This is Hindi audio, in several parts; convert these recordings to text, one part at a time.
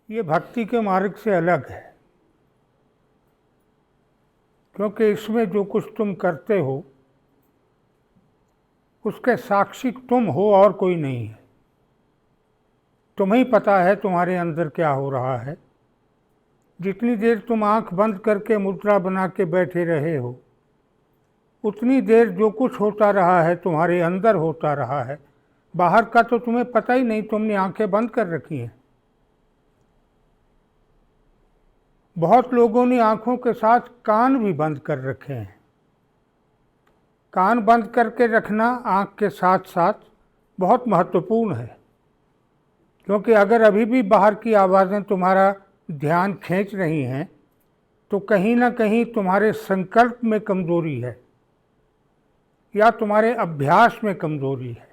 ये भक्ति के मार्ग से अलग है, क्योंकि इसमें जो कुछ तुम करते हो उसके साक्षी तुम हो और कोई नहीं है। तुम्हें ही पता है तुम्हारे अंदर क्या हो रहा है। जितनी देर तुम आंख बंद करके मुद्रा बना के बैठे रहे हो, उतनी देर जो कुछ होता रहा है तुम्हारे अंदर होता रहा है। बाहर का तो तुम्हें पता ही नहीं, तुमने आंखें बंद कर रखी हैं। बहुत लोगों ने आंखों के साथ कान भी बंद कर रखे हैं। कान बंद करके रखना आंख के साथ साथ बहुत महत्वपूर्ण है, क्योंकि अगर अभी भी बाहर की आवाज़ें तुम्हारा ध्यान खींच रही हैं तो कहीं ना कहीं तुम्हारे संकल्प में कमज़ोरी है या तुम्हारे अभ्यास में कमज़ोरी है।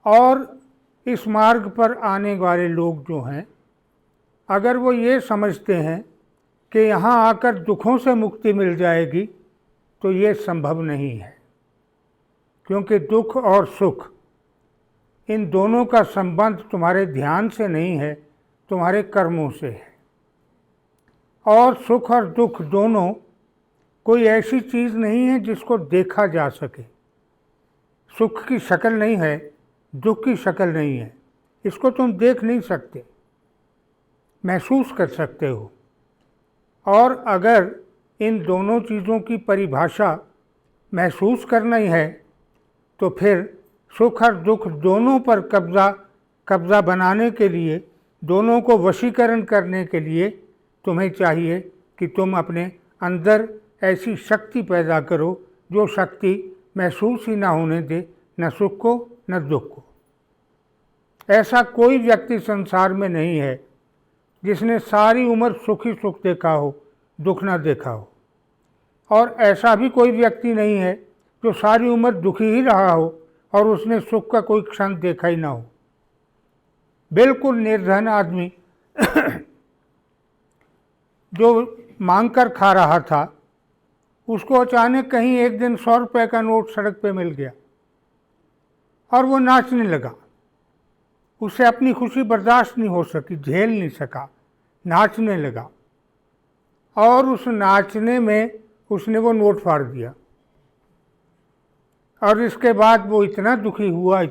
और इस मार्ग पर आने वाले लोग जो हैं, अगर वो ये समझते हैं कि यहाँ आकर दुखों से मुक्ति मिल जाएगी, तो ये संभव नहीं है, क्योंकि दुख और सुख इन दोनों का संबंध तुम्हारे ध्यान से नहीं है, तुम्हारे कर्मों से है। और सुख और दुख दोनों कोई ऐसी चीज़ नहीं है जिसको देखा जा सके। सुख की शक्ल नहीं है, दुख की शक्ल नहीं है, इसको तुम देख नहीं सकते, महसूस कर सकते हो। और अगर इन दोनों चीज़ों की परिभाषा महसूस करना ही है, तो फिर सुख और दुख दोनों पर कब्ज़ा बनाने के लिए, दोनों को वशीकरण करने के लिए तुम्हें चाहिए कि तुम अपने अंदर ऐसी शक्ति पैदा करो जो शक्ति महसूस ही ना होने दे, न सुख को न दुख को। ऐसा कोई व्यक्ति संसार में नहीं है जिसने सारी उम्र सुख ही सुख देखा हो, दुख ना देखा हो। और ऐसा भी कोई व्यक्ति नहीं है जो सारी उम्र दुखी ही रहा हो और उसने सुख का कोई क्षण देखा ही ना हो। बिल्कुल निर्धन आदमी जो मांग कर खा रहा था, उसको अचानक कहीं एक दिन 100 रुपये का नोट सड़क पे मिल गया और वो नाचने लगा। उसे अपनी खुशी बर्दाश्त नहीं हो सकी, झेल नहीं सका, नाचने लगा। और उस नाचने में उसने वो नोट फाड़ दिया। और इसके बाद वो इतना दुखी हुआ,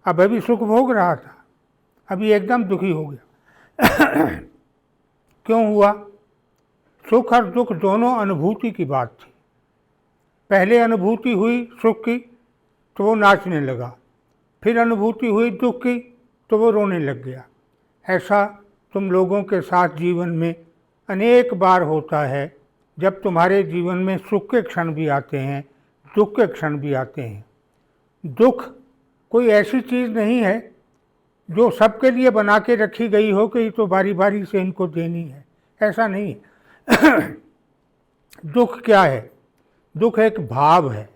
अब अभी सुख भोग रहा था, अभी एकदम दुखी हो गया। क्यों हुआ? सुख और दुख दोनों अनुभूति की बात थी। पहले अनुभूति हुई सुख की तो वो नाचने लगा, फिर अनुभूति हुई दुख की तो वो रोने लग गया। ऐसा तुम लोगों के साथ जीवन में अनेक बार होता है, जब तुम्हारे जीवन में सुख के क्षण भी आते हैं, दुख के क्षण भी आते हैं। दुख कोई ऐसी चीज़ नहीं है जो सबके लिए बना के रखी गई हो कि ये तो बारी बारी से इनको देनी है, ऐसा नहीं है। दुख क्या है? दुख एक भाव है,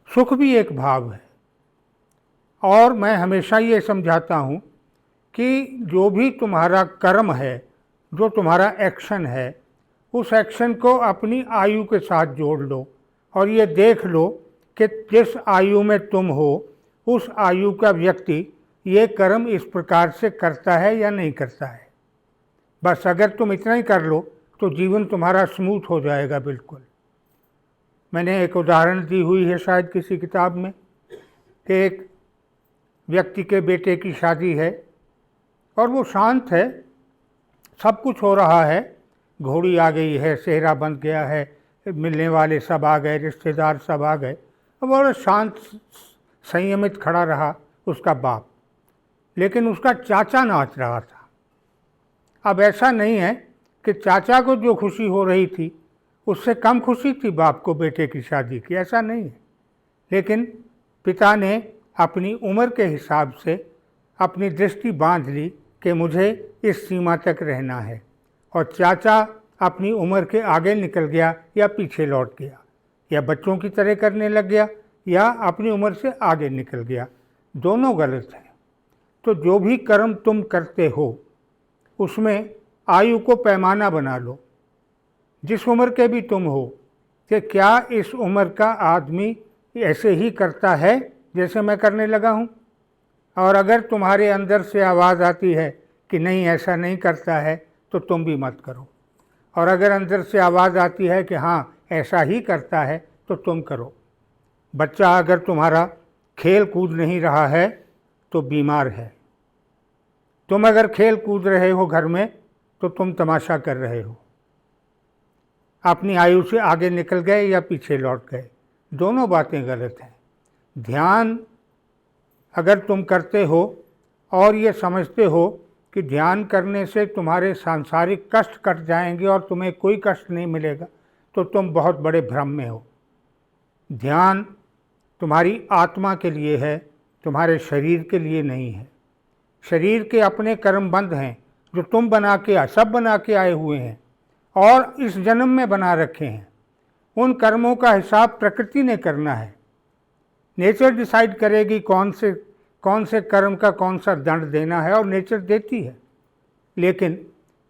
सुख भी एक भाव है। और मैं हमेशा ये समझाता हूँ कि जो भी तुम्हारा कर्म है, जो तुम्हारा एक्शन है, उस एक्शन को अपनी आयु के साथ जोड़ लो और ये देख लो कि जिस आयु में तुम हो, उस आयु का व्यक्ति ये कर्म इस प्रकार से करता है या नहीं करता है। बस अगर तुम इतना ही कर लो तो जीवन तुम्हारा स्मूथ हो जाएगा बिल्कुल। मैंने एक उदाहरण दी हुई है शायद किसी किताब में कि एक व्यक्ति के बेटे की शादी है और वो शांत है, सब कुछ हो रहा है, घोड़ी आ गई है, सेहरा बन गया है, मिलने वाले सब आ गए, रिश्तेदार सब आ गए, बड़ा शांत संयमित खड़ा रहा उसका बाप। लेकिन उसका चाचा नाच रहा था। अब ऐसा नहीं है कि चाचा को जो खुशी हो रही थी उससे कम खुशी थी बाप को बेटे की शादी की, ऐसा नहीं है। लेकिन पिता ने अपनी उम्र के हिसाब से अपनी दृष्टि बांध ली कि मुझे इस सीमा तक रहना है, और चाचा अपनी उम्र के आगे निकल गया या पीछे लौट गया, या बच्चों की तरह करने लग गया या अपनी उम्र से आगे निकल गया। दोनों गलत हैं। तो जो भी कर्म तुम करते हो उसमें आयु को पैमाना बना लो, जिस उम्र के भी तुम हो, कि क्या इस उम्र का आदमी ऐसे ही करता है जैसे मैं करने लगा हूँ। और अगर तुम्हारे अंदर से आवाज़ आती है कि नहीं ऐसा नहीं करता है तो तुम भी मत करो। और अगर अंदर से आवाज़ आती है कि हाँ ऐसा ही करता है तो तुम करो। बच्चा अगर तुम्हारा खेल कूद नहीं रहा है तो बीमार है। तुम अगर खेल कूद रहे हो घर में तो तुम तमाशा कर रहे हो, अपनी आयु से आगे निकल गए या पीछे लौट गए, दोनों बातें गलत हैं। ध्यान अगर तुम करते हो और ये समझते हो कि ध्यान करने से तुम्हारे सांसारिक कष्ट कट जाएंगे और तुम्हें कोई कष्ट नहीं मिलेगा, तो तुम बहुत बड़े भ्रम में हो। ध्यान तुम्हारी आत्मा के लिए है, तुम्हारे शरीर के लिए नहीं है। शरीर के अपने कर्म बंध हैं जो तुम बना के सब बना के आए हुए हैं और इस जन्म में बना रखे हैं। उन कर्मों का हिसाब प्रकृति ने करना है। नेचर डिसाइड करेगी कौन से कर्म का कौन सा दंड देना है, और नेचर देती है। लेकिन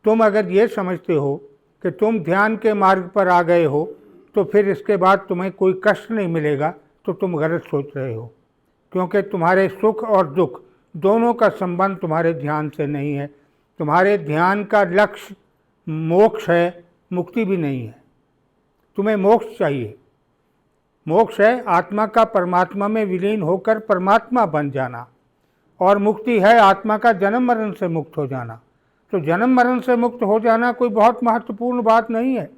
तुम अगर ये समझते हो कि तुम ध्यान के मार्ग पर आ गए हो तो फिर इसके बाद तुम्हें कोई कष्ट नहीं मिलेगा, तो तुम गलत सोच रहे हो। क्योंकि तुम्हारे सुख और दुख दोनों का संबंध तुम्हारे ध्यान से नहीं है। तुम्हारे ध्यान का लक्ष्य मोक्ष है, मुक्ति भी नहीं है। तुम्हें मोक्ष चाहिए। मोक्ष है आत्मा का परमात्मा में विलीन होकर परमात्मा बन जाना, और मुक्ति है आत्मा का जन्म मरण से मुक्त हो जाना। तो जन्म मरण से मुक्त हो जाना कोई बहुत महत्वपूर्ण बात नहीं है।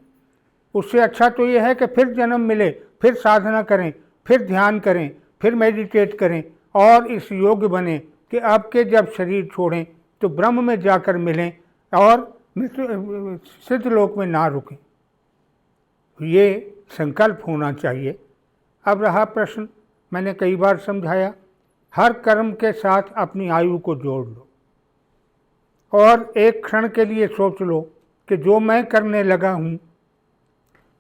उससे अच्छा तो ये है कि फिर जन्म मिले, फिर साधना करें, फिर ध्यान करें, फिर मेडिटेट करें और इस योग्य बने कि अब के जब शरीर छोड़ें तो ब्रह्म में जाकर मिलें और सिद्ध लोक में ना रुकें। ये संकल्प होना चाहिए। अब रहा प्रश्न, मैंने कई बार समझाया, हर कर्म के साथ अपनी आयु को जोड़ लो और एक क्षण के लिए सोच लो कि जो मैं करने लगा हूँ,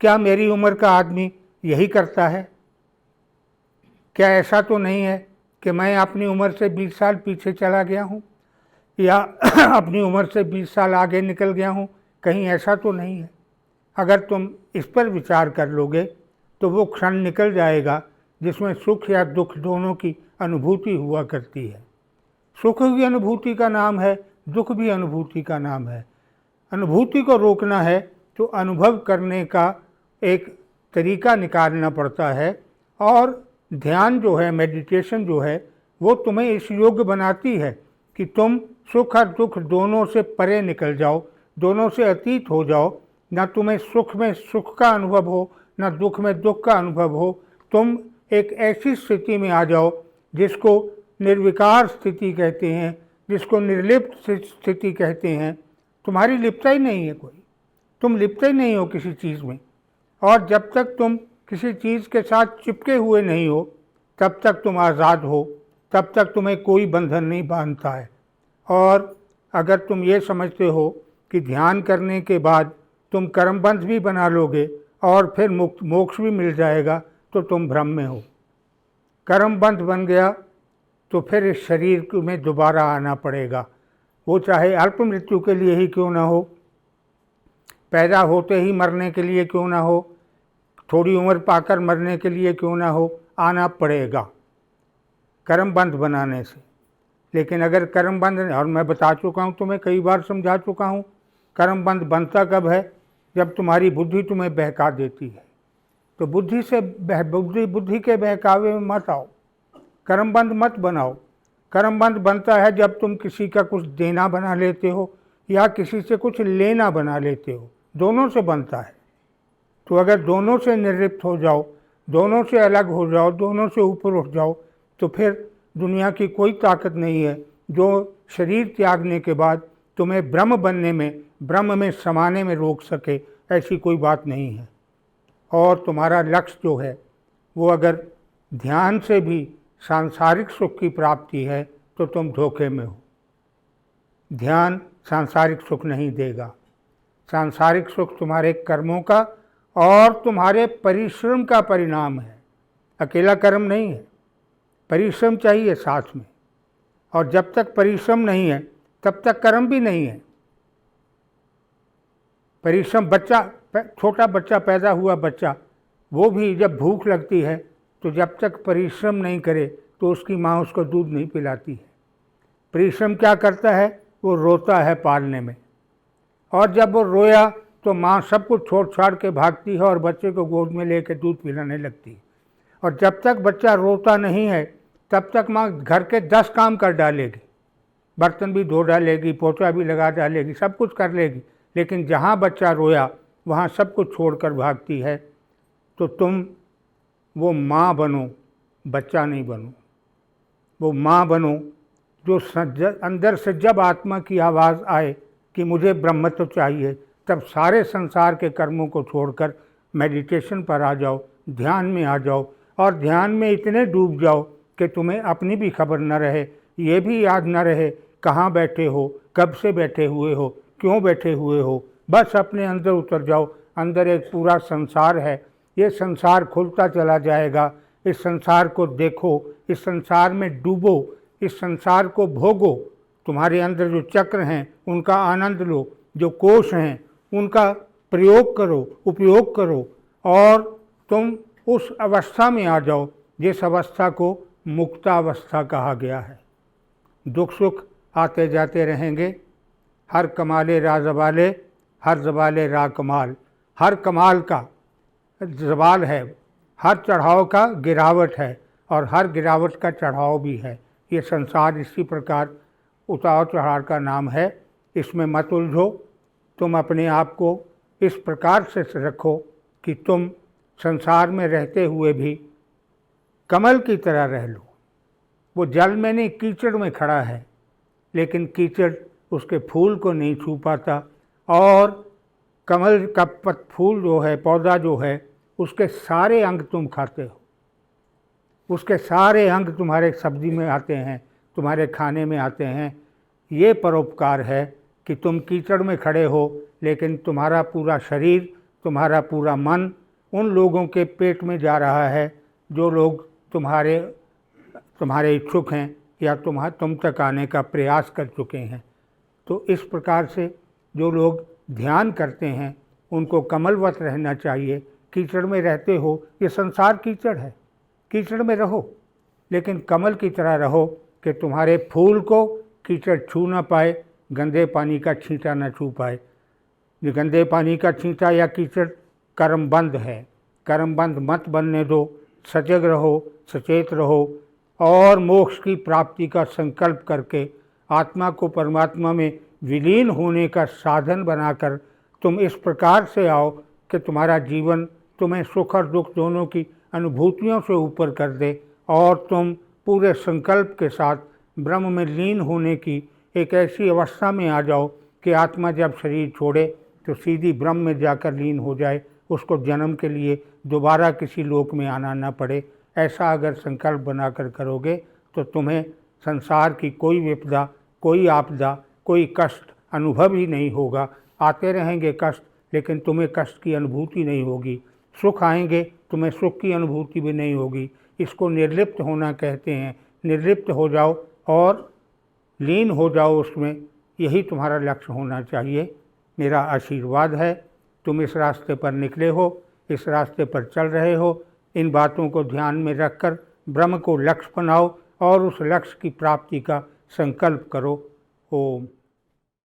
क्या मेरी उम्र का आदमी यही करता है? क्या ऐसा तो नहीं है कि मैं अपनी उम्र से 20 साल पीछे चला गया हूँ या अपनी उम्र से 20 साल आगे निकल गया हूँ? कहीं ऐसा तो नहीं है। अगर तुम इस पर विचार कर लोगे तो वो क्षण निकल जाएगा जिसमें सुख या दुख दोनों की अनुभूति हुआ करती है। सुख भी अनुभूति का नाम है, दुख भी अनुभूति का नाम है। अनुभूति को रोकना है तो अनुभव करने का एक तरीका निकालना पड़ता है, और ध्यान जो है, मेडिटेशन जो है, वो तुम्हें इस योग्य बनाती है कि तुम सुख और दुख दोनों से परे निकल जाओ, दोनों से अतीत हो जाओ। ना तुम्हें सुख में सुख का अनुभव हो, ना दुख में दुख का अनुभव हो। तुम एक ऐसी स्थिति में आ जाओ जिसको निर्विकार स्थिति कहते हैं, जिसको निर्लिप्त स्थिति कहते हैं। तुम्हारी लिप्तता ही नहीं है कोई, तुम लिप्त ही नहीं हो किसी चीज़ में। और जब तक तुम किसी चीज़ के साथ चिपके हुए नहीं हो तब तक तुम आज़ाद हो, तब तक तुम्हें कोई बंधन नहीं बांधता है। और अगर तुम ये समझते हो कि ध्यान करने के बाद तुम कर्मबंध भी बना लोगे और फिर मोक्ष भी मिल जाएगा, तो तुम भ्रम में हो। कर्मबंध बन गया तो फिर इस शरीर में दोबारा आना पड़ेगा, वो चाहे अल्प मृत्यु के लिए ही क्यों ना हो, पैदा होते ही मरने के लिए क्यों ना हो, थोड़ी उम्र पाकर मरने के लिए क्यों ना हो, आना पड़ेगा कर्मबंध बनाने से। लेकिन अगर कर्मबंध, और मैं बता चुका हूँ, तुम्हें कई बार समझा चुका हूँ, कर्मबंध बनता कब है? जब तुम्हारी बुद्धि तुम्हें बहका देती है। तो बुद्धि से बुद्धि के बहकावे में मत आओ, कर्मबंध मत बनाओ। कर्मबंध बनता है जब तुम किसी का कुछ देना बना लेते हो या किसी से कुछ लेना बना लेते हो, दोनों से बनता है। तो अगर दोनों से निर्लिप्त हो जाओ, दोनों से अलग हो जाओ, दोनों से ऊपर उठ जाओ, तो फिर दुनिया की कोई ताकत नहीं है जो शरीर त्यागने के बाद तुम्हें ब्रह्म बनने में, ब्रह्म में समाने में रोक सके। ऐसी कोई बात नहीं है। और तुम्हारा लक्ष्य जो है वो अगर ध्यान से भी सांसारिक सुख की प्राप्ति है तो तुम धोखे में हो। ध्यान सांसारिक सुख नहीं देगा। सांसारिक सुख तुम्हारे कर्मों का और तुम्हारे परिश्रम का परिणाम है, अकेला कर्म नहीं है। परिश्रम चाहिए साथ में, और जब तक परिश्रम नहीं है तब तक कर्म भी नहीं है। परिश्रम, छोटा बच्चा, पैदा हुआ बच्चा, वो भी जब भूख लगती है तो जब तक परिश्रम नहीं करे तो उसकी माँ उसको दूध नहीं पिलाती है। परिश्रम क्या करता है? वो रोता है पालने में, और जब वो रोया तो माँ सब कुछ छोड़ छाड़ के भागती है और बच्चे को गोद में लेकर दूध पिलाने लगती है। और जब तक बच्चा रोता नहीं है तब तक माँ घर के 10 काम कर डालेगी, बर्तन भी धो डालेगी, पोछा भी लगा डालेगी, सब कुछ कर लेगी, लेकिन जहाँ बच्चा रोया वहाँ सब कुछ छोड़कर भागती है। तो तुम वो माँ बनो, बच्चा नहीं बनो। वो माँ बनो जो अंदर से जब आत्मा की आवाज़ आए कि मुझे ब्रह्मत्व चाहिए, तब सारे संसार के कर्मों को छोड़कर मेडिटेशन पर आ जाओ, ध्यान में आ जाओ, और ध्यान में इतने डूब जाओ कि तुम्हें अपनी भी खबर न रहे, ये भी याद न रहे कहाँ बैठे हो, कब से बैठे हुए हो, क्यों बैठे हुए हो। बस अपने अंदर उतर जाओ। अंदर एक पूरा संसार है, ये संसार खुलता चला जाएगा। इस संसार को देखो, इस संसार में डूबो, इस संसार को भोगो। तुम्हारे अंदर जो चक्र हैं उनका आनंद लो, जो कोश हैं उनका प्रयोग करो, उपयोग करो, और तुम उस अवस्था में आ जाओ जिस अवस्था को मुक्तावस्था कहा गया है। दुख सुख आते जाते रहेंगे, हर कमाले रा जवाले, हर जवाले रा कमाल। हर कमाल का जवाल है, हर चढ़ाव का गिरावट है, और हर गिरावट का चढ़ाव भी है। ये संसार इसी प्रकार उतार चढ़ाव का नाम है। इसमें मत उलझो। तुम अपने आप को इस प्रकार से रखो कि तुम संसार में रहते हुए भी कमल की तरह रह लो। वो जल में नहीं, कीचड़ में खड़ा है, लेकिन कीचड़ उसके फूल को नहीं छू पाता, और कमल का फूल जो है, पौधा जो है, उसके सारे अंग तुम खाते हो, उसके सारे अंग तुम्हारे सब्जी में आते हैं, तुम्हारे खाने में आते हैं। ये परोपकार है कि तुम कीचड़ में खड़े हो, लेकिन तुम्हारा पूरा शरीर, तुम्हारा पूरा मन उन लोगों के पेट में जा रहा है जो लोग तुम्हारे इच्छुक हैं या तुम तक आने का प्रयास कर चुके हैं। तो इस प्रकार से जो लोग ध्यान करते हैं उनको कमलवत रहना चाहिए। कीचड़ में रहते हो, ये संसार कीचड़ है, कीचड़ में रहो, लेकिन कमल की तरह रहो कि तुम्हारे फूल को कीचड़ छू ना पाए, गंदे पानी का छींटा न छू पाए। ये गंदे पानी का छींटा या कीचड़ कर्मबंध है, कर्मबंध मत बनने दो। सजग रहो, सचेत रहो, और मोक्ष की प्राप्ति का संकल्प करके आत्मा को परमात्मा में विलीन होने का साधन बनाकर तुम इस प्रकार से आओ कि तुम्हारा जीवन तुम्हें सुख और दुख दोनों की अनुभूतियों से ऊपर कर दे, और तुम पूरे संकल्प के साथ ब्रह्म में लीन होने की एक ऐसी अवस्था में आ जाओ कि आत्मा जब शरीर छोड़े तो सीधी ब्रह्म में जाकर लीन हो जाए, उसको जन्म के लिए दोबारा किसी लोक में आना ना पड़े। ऐसा अगर संकल्प बनाकर करोगे तो तुम्हें संसार की कोई विपदा, कोई आपदा, कोई कष्ट अनुभव ही नहीं होगा। आते रहेंगे कष्ट, लेकिन तुम्हें कष्ट की अनुभूति नहीं होगी। सुख आएंगे, तुम्हें सुख की अनुभूति भी नहीं होगी। इसको निर्लिप्त होना कहते हैं। निर्लिप्त हो जाओ और लीन हो जाओ उसमें, यही तुम्हारा लक्ष्य होना चाहिए। मेरा आशीर्वाद है, तुम इस रास्ते पर निकले हो, इस रास्ते पर चल रहे हो। इन बातों को ध्यान में रखकर ब्रह्म को लक्ष्य बनाओ और उस लक्ष्य की प्राप्ति का संकल्प करो। ओम।